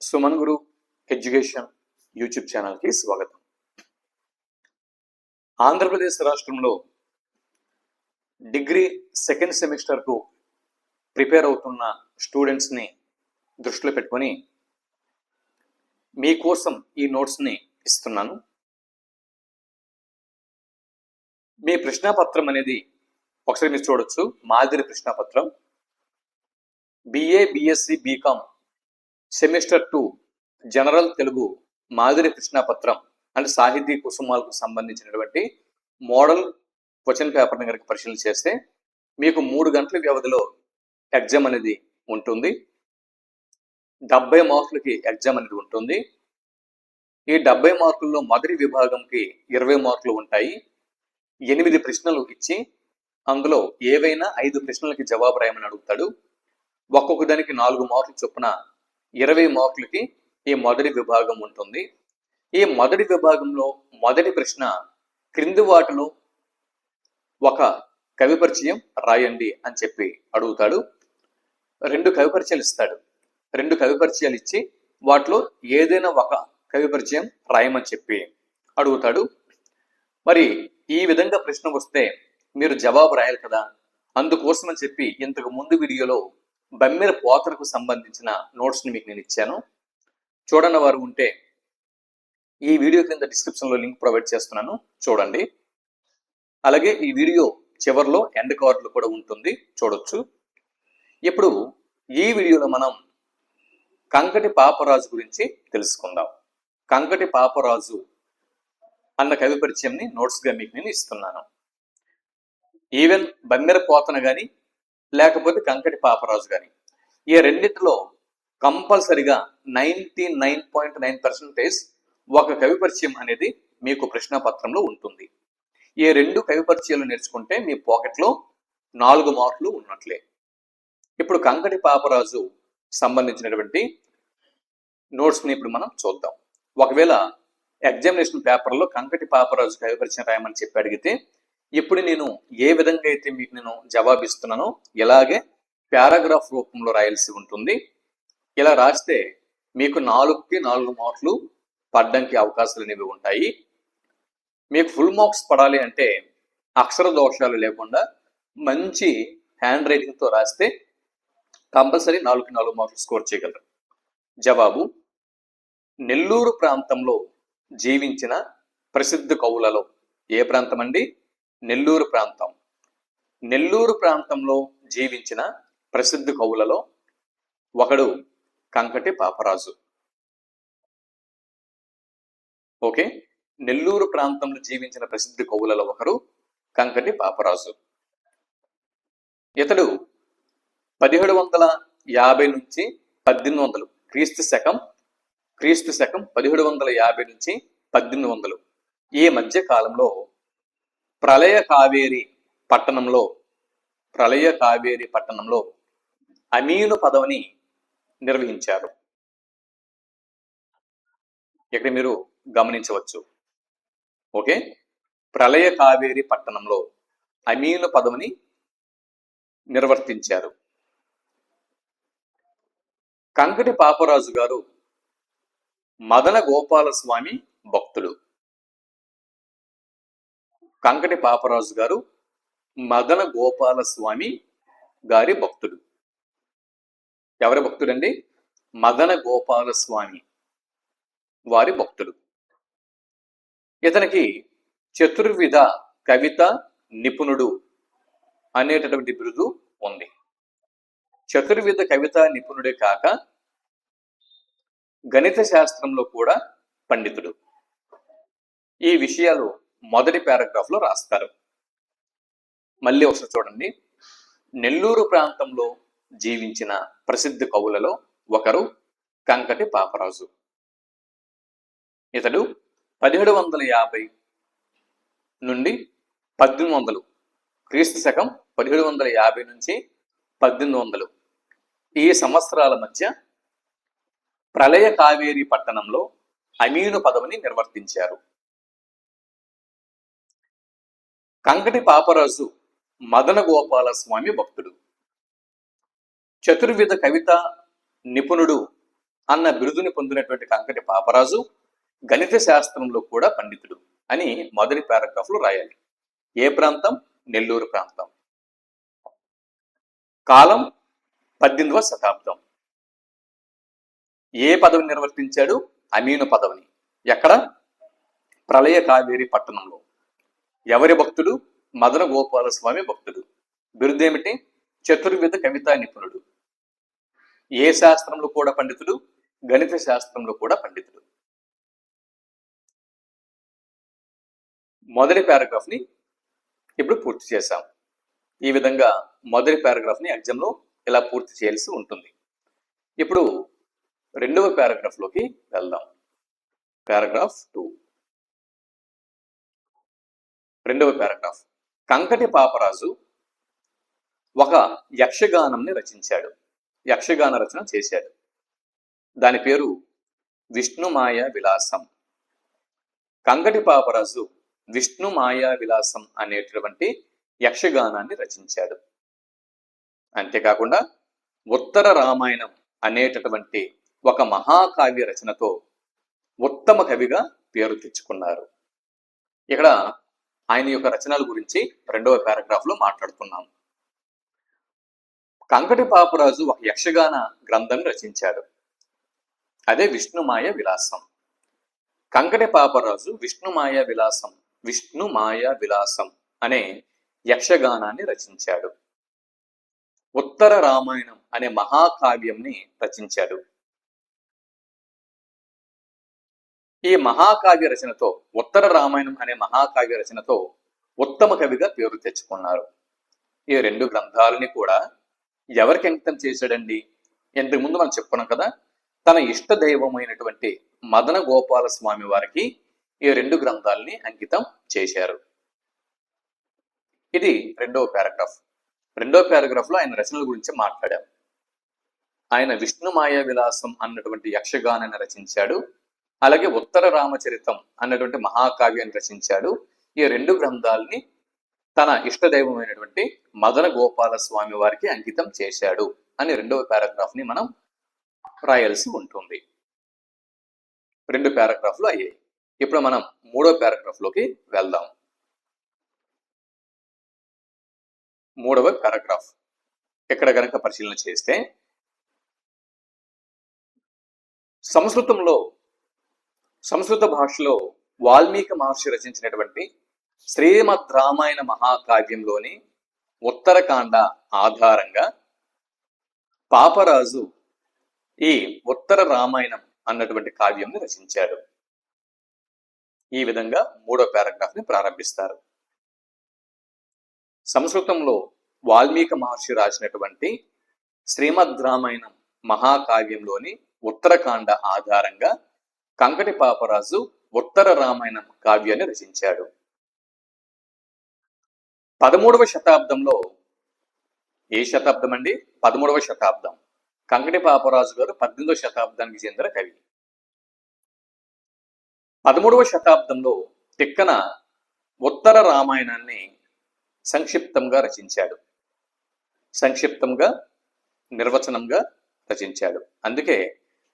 సుమన్ గురు education YouTube ఛానల్కి స్వాగతం. ఆంధ్రప్రదేశ్ రాష్ట్రంలో డిగ్రీ సెకండ్ సెమిస్టర్కు ప్రిపేర్ అవుతున్న స్టూడెంట్స్ని దృష్టిలో పెట్టుకొని మీకోసం ఈ నోట్స్ని ఇస్తున్నాను. మీ ప్రశ్నాపత్రం అనేది ఒకసారి మీరు చూడొచ్చు. మాదిరి ప్రశ్నాపత్రం BA, BSc, BCom semester 2 general Telugu మాదిరి ప్రశ్నాపత్రం అంటే సాహితీ కుసుమాలకు సంబంధించినటువంటి మోడల్ క్వశ్చన్ పేపర్ని కనుక పరిశీలన చేస్తే మీకు 3 గంటల వ్యవధిలో ఎగ్జామ్ అనేది ఉంటుంది. 70 మార్కులకి ఎగ్జామ్ అనేది ఉంటుంది. ఈ 70 మార్కుల్లో మొదటి విభాగంకి 20 మార్కులు ఉంటాయి. 8 ప్రశ్నలు ఇచ్చి అందులో ఏవైనా 5 ప్రశ్నలకి జవాబు రాయమని అడుగుతాడు. ఒక్కొక్క దానికి 4 మార్కులు చొప్పున 20 మార్కులకి ఈ మొదటి విభాగం ఉంటుంది. ఈ మొదటి విభాగంలో మొదటి ప్రశ్న క్రింది వాటిలో ఒక కవి పరిచయం రాయండి అని చెప్పి అడుగుతాడు. 2 కవి పరిచయాలు ఇస్తాడు. 2 కవి పరిచయాలు ఇచ్చి వాటిలో ఏదైనా ఒక కవి పరిచయం రాయమని చెప్పి అడుగుతాడు. మరి ఈ విధంగా ప్రశ్న వస్తే మీరు జవాబు రాయాలి కదా. అందుకోసం అని చెప్పి ఇంతకు ముందు వీడియోలో బమ్మెర పోతనకు సంబంధించిన నోట్స్ని మీకు నేను ఇచ్చాను. చూడని వారు ఉంటే ఈ వీడియో కింద డిస్క్రిప్షన్లో లింక్ ప్రొవైడ్ చేస్తున్నాను, చూడండి. అలాగే ఈ వీడియో చివరిలో ఎండ్ కార్డులు కూడా ఉంటుంది, చూడొచ్చు. ఇప్పుడు ఈ వీడియోలో మనం కంకటి పాపరాజు గురించి తెలుసుకుందాం. కంకటి పాపరాజు అన్న కవి పరిచయంని నోట్స్గా మీకు నేను ఇస్తున్నాను. ఈవెన్ బమ్మెర పోతన కానీ లేకపోతే కంకటి పాపరాజు కానీ ఈ రెండింటిలో కంపల్సరిగా 99.9% ఒక కవి పరిచయం అనేది మీకు ప్రశ్నపత్రంలో ఉంటుంది. ఈ 2 కవి పరిచయాలు నేర్చుకుంటే మీ పాకెట్లో 4 మార్కులు ఉన్నట్లే. ఇప్పుడు కంకటి పాపరాజు సంబంధించినటువంటి నోట్స్ని ఇప్పుడు మనం చూద్దాం. ఒకవేళ ఎగ్జామినేషన్ పేపర్లో కంకటి పాపరాజు కవి పరిచయం రాయమని చెప్పి అడిగితే ఇప్పుడు నేను ఏ విధంగా అయితే మీకు నేను జవాబిస్తున్నానో ఇలాగే పారాగ్రాఫ్ రూపంలో రాయాల్సి ఉంటుంది. ఇలా రాస్తే మీకు 4కి 4 మార్కులు పడడానికి అవకాశాలు అనేవి ఉంటాయి. మీకు ఫుల్ మార్క్స్ పడాలి అంటే అక్షర దోషాలు లేకుండా మంచి హ్యాండ్ రైటింగ్తో రాస్తే కంపల్సరీ 4కి 4 మార్కులు స్కోర్ చేయగలరు. జవాబు: నెల్లూరు ప్రాంతంలో జీవించిన ప్రసిద్ధ కవులలో. ఏ ప్రాంతం అండి? నెల్లూరు ప్రాంతం. నెల్లూరు ప్రాంతంలో జీవించిన ప్రసిద్ధ కవులలో ఒకడు కంకటి పాపరాజు. ఓకే, నెల్లూరు ప్రాంతంలో జీవించిన ప్రసిద్ధ కవులలో ఒకరు కంకటి పాపరాజు. ఇతడు 1750 నుంచి 1800 క్రీస్తు శకం 1750 నుంచి 1800 ఈ మధ్య కాలంలో ప్రళయ కావేరి పట్టణంలో అమీను పదవిని నిర్వహించారు. ఇక్కడ మీరు గమనించవచ్చు. ఓకే, ప్రళయ కావేరి పట్టణంలో అమీను పదవిని నిర్వర్తించారు. కంకటి పాపరాజు గారు మదన గోపాలస్వామి భక్తుడు. కంకటి పాపరాజు గారు మదన గోపాలస్వామి గారి భక్తుడు. ఎవరి భక్తుడండి? మదన గోపాలస్వామి వారి భక్తుడు. ఇతనికి చతుర్విధ కవిత నిపుణుడు అనేటటువంటి బిరుదు ఉంది. చతుర్విధ కవిత నిపుణుడే కాక గణిత శాస్త్రంలో కూడా పండితుడు. ఈ విషయాలు మొదటి పారాగ్రాఫ్ లో రాస్తారు. మళ్ళీ ఒకసారి చూడండి. నెల్లూరు ప్రాంతంలో జీవించిన ప్రసిద్ధ కవులలో ఒకరు కంకటి పాపరాజు. ఇతడు 1750 నుండి 1800 క్రీస్తు శకం 1750 నుంచి 1800 ఈ సంవత్సరాల మధ్య ప్రళయ కావేరి పట్టణంలో అమీను పదవిని నిర్వర్తించారు. కంకటి పాపరాజు మదన గోపాలస్వామి భక్తుడు. చతుర్విధ కవిత నిపుణుడు అన్న బిరుదుని పొందినటువంటి కంకటి పాపరాజు గణిత శాస్త్రంలో కూడా పండితుడు అని మొదటి పారాగ్రాఫ్ లో రాయాలి. ఏ ప్రాంతం? నెల్లూరు ప్రాంతం. కాలం 18వ శతాబ్దం. ఏ పదవిని నిర్వర్తించాడు? అమీను పదవిని. ఎక్కడ? ప్రళయ కావేరి పట్టణంలో. ఎవరి భక్తుడు? మదన గోపాల స్వామి భక్తుడు. బిరుదేమిటి? చతుర్విధ కవితా నిపుణుడు. ఏ శాస్త్రంలో కూడా పండితుడు? గణిత శాస్త్రంలో కూడా పండితుడు. మొదటి పారాగ్రాఫ్ ని ఇప్పుడు పూర్తి చేశాం. ఈ విధంగా మొదటి పారాగ్రాఫ్ ని ఎగ్జామ్ లో ఇలా పూర్తి చేయాల్సి ఉంటుంది. ఇప్పుడు రెండవ పారాగ్రాఫ్ లోకి వెళ్దాం. పారాగ్రాఫ్ 2. రెండవ పారాగ్రాఫ్. కంకటి పాపరాజు ఒక యక్షగానంని రచించాడు. యక్షగాన రచన చేశాడు. దాని పేరు విష్ణుమాయ విలాసం. కంకటి పాపరాజు విష్ణుమాయ విలాసం అనేటటువంటి యక్షగానాన్ని రచించాడు. అంతేకాకుండా ఉత్తర రామాయణం అనేటటువంటి ఒక మహాకావ్య రచనతో ఉత్తమ కవిగా పేరు తెచ్చుకున్నారు. ఇక్కడ ఆయన యొక్క రచనల గురించి రెండవ పారాగ్రాఫ్ లో మాట్లాడుతున్నాం. కంకటి పాపరాజు ఒక యక్షగాన గ్రంథం రచించాడు. అదే విష్ణుమాయ విలాసం. కంకటి పాపరాజు విష్ణుమాయ విలాసం అనే యక్షగానాన్ని రచించాడు. ఉత్తర రామాయణం అనే మహాకావ్యంని రచించాడు. ఈ మహాకావ్య రచనతో, ఉత్తర రామాయణం అనే మహాకావ్య రచనతో ఉత్తమ కవిగా పేరు తెచ్చుకున్నారు. ఈ రెండు గ్రంథాలని కూడా ఎవరికి అంకితం చేశాడండి? ఇంతకు ముందు మనం చెప్పుకున్నాం కదా, తన ఇష్ట దైవమైనటువంటి మదన గోపాల స్వామి వారికి ఈ రెండు గ్రంథాలని అంకితం చేశారు. ఇది రెండవ పారాగ్రాఫ్. రెండవ పారాగ్రాఫ్ లో ఆయన రచనల గురించి మాట్లాడాం. ఆయన విష్ణుమాయ విలాసం అన్నటువంటి యక్షగానాన్ని రచించాడు. అలాగే ఉత్తర రామచరితం అన్నటువంటి మహాకావ్యాన్ని రచించాడు. ఈ రెండు గ్రంథాలని తన ఇష్టదైవమైనటువంటి మదన గోపాల స్వామి వారికి అంకితం చేశాడు అని రెండవ పారాగ్రాఫ్ ని మనం రాయాల్సి ఉంటుంది. రెండు పారాగ్రాఫ్లు అయ్యాయి. ఇప్పుడు మనం మూడో పారాగ్రాఫ్ లోకి వెళ్దాం. మూడవ పారాగ్రాఫ్ ఇక్కడ గనక పరిశీలన చేస్తే, సంస్కృత భాషలో వాల్మీకి మహర్షి రచించినటువంటి శ్రీమద్ రామాయణ మహాకావ్యంలోని ఉత్తరకాండ ఆధారంగా పాపరాజు ఈ ఉత్తర రామాయణం అన్నటువంటి కావ్యంని రచించాడు. ఈ విధంగా మూడో పారాగ్రాఫ్ ని ప్రారంభిస్తారు. సంస్కృతంలో వాల్మీకి మహర్షి రాసినటువంటి శ్రీమద్ రామాయణం మహాకావ్యంలోని ఉత్తరకాండ ఆధారంగా కంకటి పాపరాజు ఉత్తర రామాయణం కావ్యాన్ని రచించాడు. 13వ శతాబ్దంలో, ఏ శతాబ్దం అండి? 13వ శతాబ్దం. కంకటి పాపరాజు గారు 18వ శతాబ్దానికి చెందిన కవి. 13వ శతాబ్దంలో తిక్కన ఉత్తర రామాయణాన్ని సంక్షిప్తంగా రచించాడు. సంక్షిప్తంగా, నిర్వచనంగా రచించాడు. అందుకే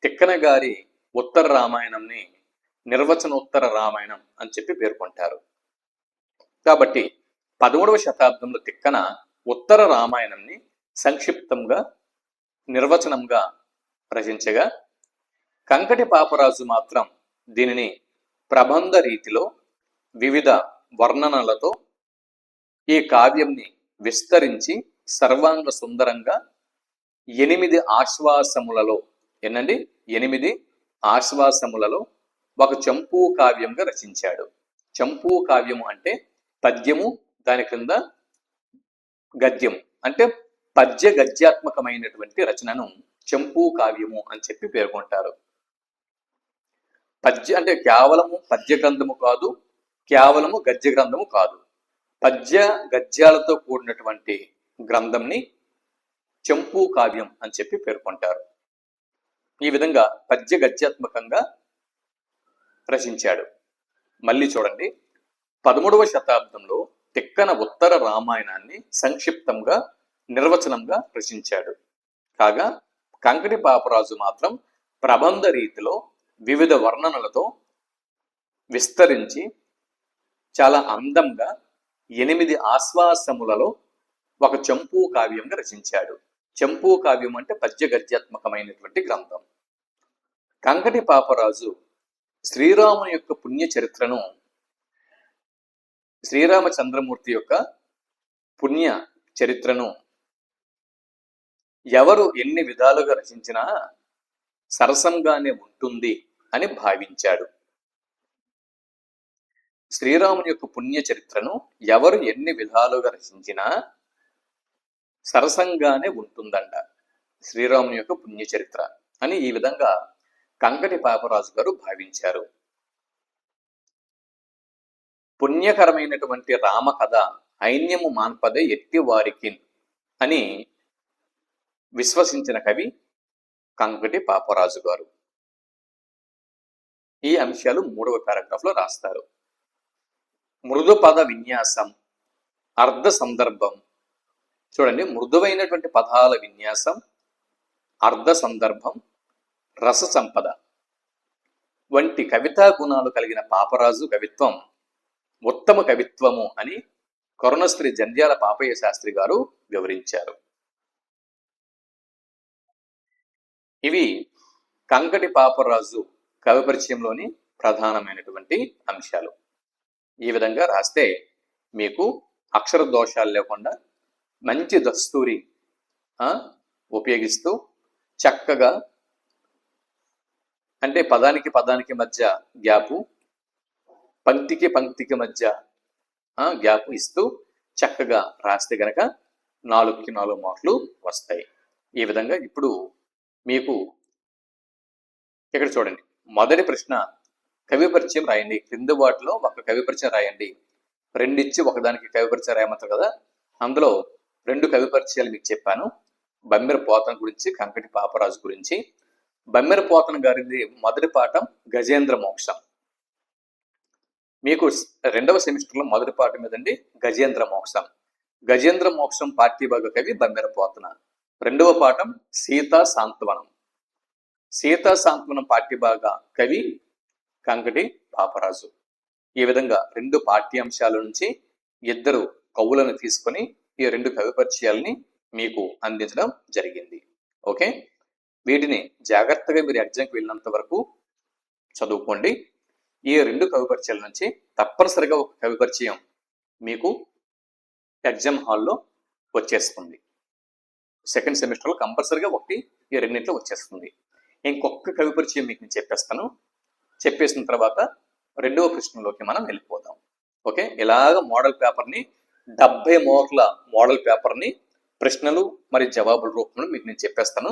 తిక్కన గారి ఉత్తర రామాయణంని నిర్వచనోత్తర రామాయణం అని చెప్పి పేర్కొంటారు. కాబట్టి 13వ శతాబ్దంలో తిక్కన ఉత్తర రామాయణంని సంక్షిప్తంగా, నిర్వచనంగా రచించగా, కంకటి పాపరాజు మాత్రం దీనిని ప్రబంధ రీతిలో వివిధ వర్ణనలతో ఈ కావ్యంని విస్తరించి సర్వాంగ సుందరంగా 8 ఆశ్వాసములలో, ఎన్నండి 8 ఆశ్వాసములలో ఒక చంపూ కావ్యంగా రచించాడు. చంపూ కావ్యము అంటే పద్యము, దాని కింద గద్యము, అంటే పద్య గద్యాత్మకమైనటువంటి రచనను చంపూ కావ్యము అని చెప్పి పేర్కొంటారు. పద్య అంటే కేవలము పద్య గ్రంథము కాదు, కేవలము గద్య గ్రంథము కాదు. పద్య గద్యాలతో కూడినటువంటి గ్రంథంని చంపూ కావ్యం అని చెప్పి పేర్కొంటారు. ఈ విధంగా పద్య గద్యాత్మకంగా రచించాడు. మళ్ళీ చూడండి, 13వ శతాబ్దంలో తిక్కన ఉత్తర రామాయణాన్ని సంక్షిప్తంగా, నిర్వచనంగా రచించాడు. కాగా కంకటి పాపరాజు మాత్రం ప్రబంధ రీతిలో వివిధ వర్ణనలతో విస్తరించి చాలా అందంగా 8 ఆశ్వాసములలో ఒక చంపూ కావ్యంగా రచించాడు. చంపూ కావ్యం అంటే పద్య గద్యాత్మకమైనటువంటి గ్రంథం. కంకటి పాపరాజు శ్రీరాముని యొక్క పుణ్య చరిత్రను, శ్రీరామచంద్రమూర్తి యొక్క పుణ్య చరిత్రను ఎవరు ఎన్ని విధాలుగా రచించినా సరసంగానే ఉంటుంది అని భావించాడు. శ్రీరాముని యొక్క పుణ్య చరిత్రను ఎవరు ఎన్ని విధాలుగా రచించినా సరసంగానే ఉంటుందంట శ్రీరాముని యొక్క పుణ్య చరిత్ర అని ఈ విధంగా కంకటి పాపరాజు గారు భావించారు. పుణ్యకరమైనటువంటి రామ కథ ఐన్యము మాన్పదే ఎట్టి వారికి అని విశ్వసించిన కవి కంకటి పాపరాజు గారు. ఈ అంశాలు 3వ పారాగ్రాఫ్ లో రాస్తారు. మృదు పద విన్యాసం, అర్ధ సందర్భం. చూడండి, మృదువైనటువంటి పదాల విన్యాసం, అర్ధ సందర్భం, రస సంపద వంటి కవితా గుణాలు కలిగిన పాపరాజు కవిత్వం ఉత్తమ కవిత్వము అని కరుణశ్రీ జంధ్యాల పాపయ్య శాస్త్రి గారు వివరించారు. ఇవి కంకటి పాపరాజు కవి పరిచయంలోని ప్రధానమైనటువంటి అంశాలు. ఈ విధంగా రాస్తే మీకు అక్షర దోషాలు లేకుండా మంచి దస్తూరి ఉపయోగిస్తూ చక్కగా, అంటే పదానికి పదానికి మధ్య గ్యాపు, పంక్తికి పంక్తికి మధ్య గ్యాప్ ఇస్తూ చక్కగా రాస్తే గనక 4కి 4 మార్కులు వస్తాయి. ఈ విధంగా ఇప్పుడు మీకు ఇక్కడ చూడండి, మొదటి ప్రశ్న కవి పరిచయం రాయండి. క్రింది వాటిలో ఒక కవి పరిచయం రాయండి. 2 ఇచ్చి ఒకదానికి కవి పరిచయం రాయమంటారు కదా, అందులో 2 కవి పరిచయాలు మీకు చెప్పాను. బమ్మెర పోతన గురించి, కంకటి పాపరాజు గురించి. బమ్మెర పోతన గారిది మొదటి పాఠం గజేంద్ర మోక్షం. మీకు 2వ సెమిస్టర్లో మొదటి పాఠం ఏదండి? గజేంద్ర మోక్షం. గజేంద్ర మోక్షం పాఠ్యభాగ కవి బమ్మెర పోతన. 2వ పాఠం సీతా సాంత్వనం. సీతా సాంత్వనం పాఠ్యభాగ కవి కంకటి పాపరాజు. ఈ విధంగా 2 పాఠ్యాంశాల నుంచి 2 కవులను తీసుకొని ఈ 2 కవి పరిచయాలని మీకు అందించడం జరిగింది. ఓకే, వీటిని జాగ్రత్తగా మీరు ఎగ్జామ్కి వెళ్ళినంత వరకు చదువుకోండి. ఈ 2 కవి పరిచయాల నుంచి తప్పనిసరిగా ఒక కవి పరిచయం మీకు ఎగ్జామ్ హాల్లో వచ్చేస్తుంది. సెకండ్ సెమిస్టర్లో కంపల్సరిగా ఒకటి ఈ 2 వచ్చేస్తుంది. ఇంకొక కవి పరిచయం మీకు నేను చెప్పేస్తాను. చెప్పేసిన తర్వాత 2వ ప్రశ్నలోకి మనం వెళ్ళిపోదాం. ఓకే, ఇలాగ మోడల్ పేపర్ని 70 మార్కుల మోడల్ పేపర్ని ప్రశ్నలు మరి జవాబుల రూపంలో మీకు నేను చెప్పేస్తాను.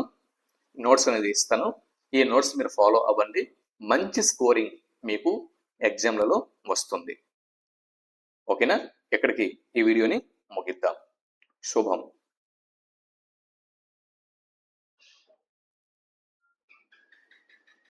నోట్స్ అనేది ఇస్తాను. ఈ నోట్స్ మీరు ఫాలో అవ్వండి. మంచి స్కోరింగ్ మీకు ఎగ్జామ్లలో వస్తుంది. ఓకేనా? ఇక్కడికి ఈ వీడియోని ముగిద్దాం. శుభం.